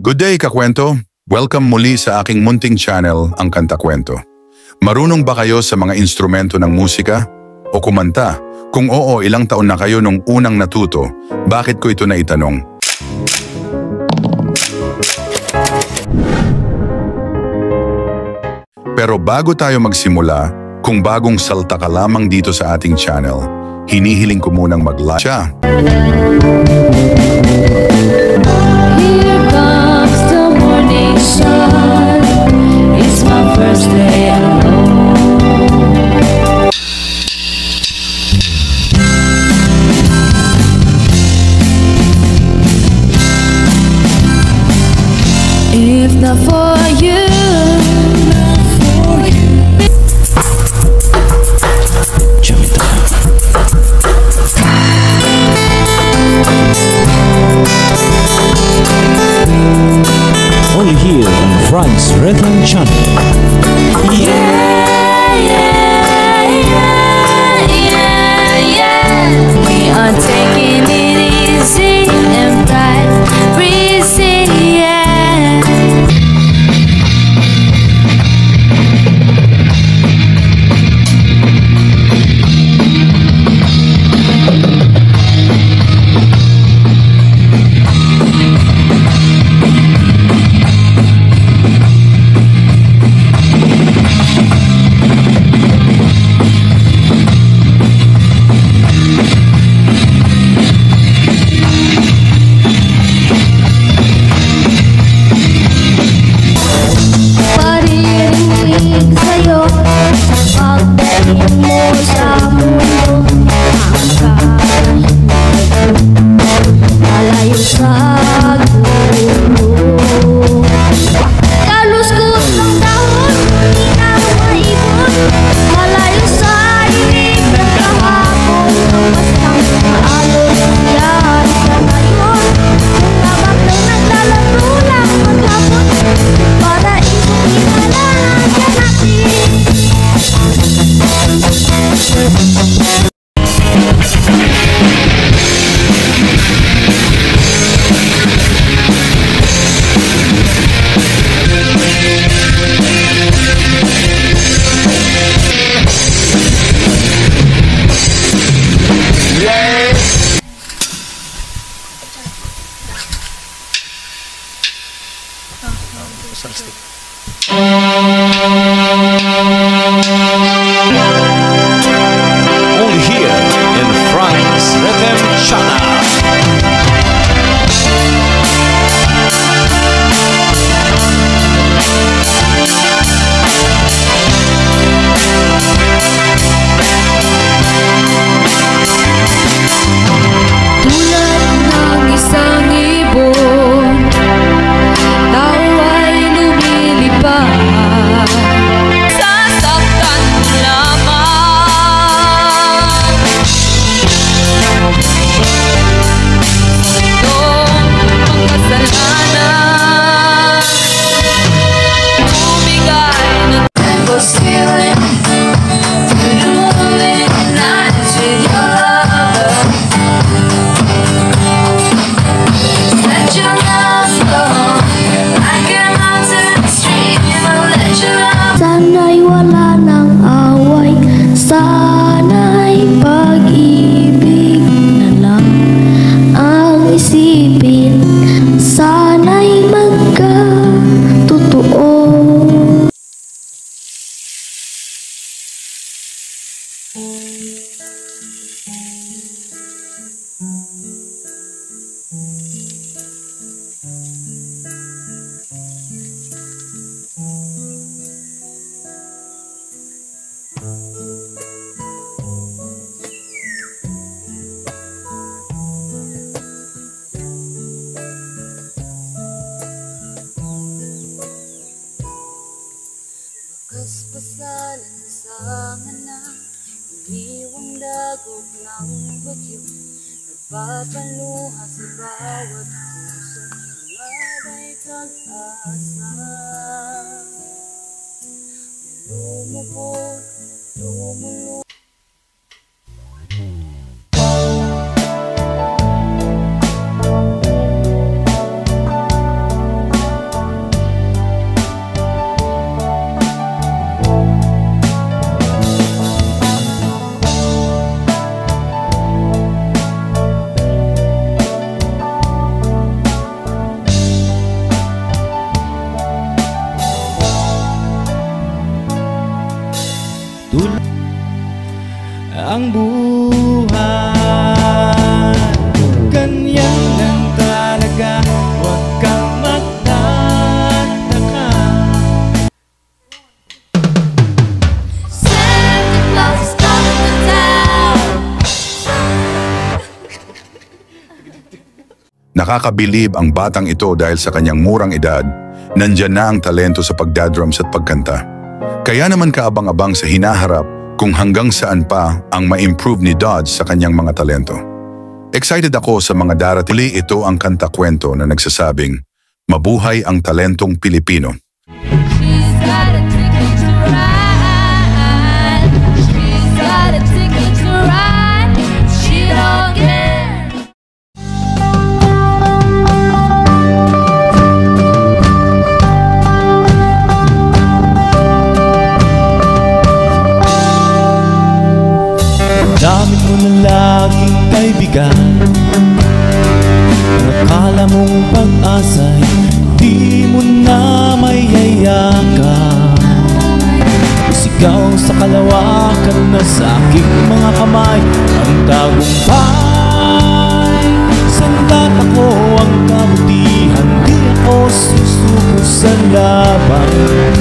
Good day, kakwento! Welcome muli sa aking munting channel, Ang Kanta Kwento. Marunong ba kayo sa mga instrumento ng musika? O kumanta? Kung oo, ilang taon na kayo nung unang natuto, bakit ko ito naitanong? Pero bago tayo magsimula, kung bagong salta ka lamang dito sa ating channel, hinihiling ko munang mag-like siya. Here comes the morning sun. It's my first day alone. If not for you, only here on Frank's Rhythm Channel. We are taking it easy and bright breezy, yeah. Parinig sa'yo sa pagdating mo sa mundo. Malayo sa gulo. Kaluskos ng dahon, di na maibon. Malayo sa inig ng kahapon. Bastang maalon yan sa ngayon. Mga batang naglalaro lang maghapon. Para inuminalaan ka natin. Only here in Frank's Rhythm Channel. Tulad ng isang ibon, tao ay lumilipad. Sasaktan mo lamang. Itong makasalanan, bumigay ng was feeling through the moonlit nights with your love. Let your love flow like a mountain stream. Let your love. Sana'y wala ng away, sana'y pag-ibig na lang ang isipin, sana'y magkatotoo. Kaspasalan sa ngana, iniwang dagok ng bagyo, nagpapaluha sa bawat puso, malay pag-asa. Lumubog, lumulubog. ang buhay. Ganyan lang talaga, huwag kang magtataka. Santa Claus is coming to town. Nakakabilib ang batang ito dahil sa kanyang murang edad, nandyan na ang talento sa pagdadrums at pagkanta. Kaya naman kaabang-abang sa hinaharap kung hanggang saan pa ang ma-improve ni Dodge sa kanyang mga talento. Excited ako sa mga darating. Muli ito ang kanta-kwento na nagsasabing, mabuhay ang talentong Pilipino. She's got a ticket to ride. She's got a ticket to ride. She don't care. Dami mo na laging kaibigan, ang akala mong pag-asa'y di mo na mayayakan. Sigaw sa kalawakan na sa aking mga kamay ang tagumpay. Sandat ako ang kabutihan, di ako susuko sa laban.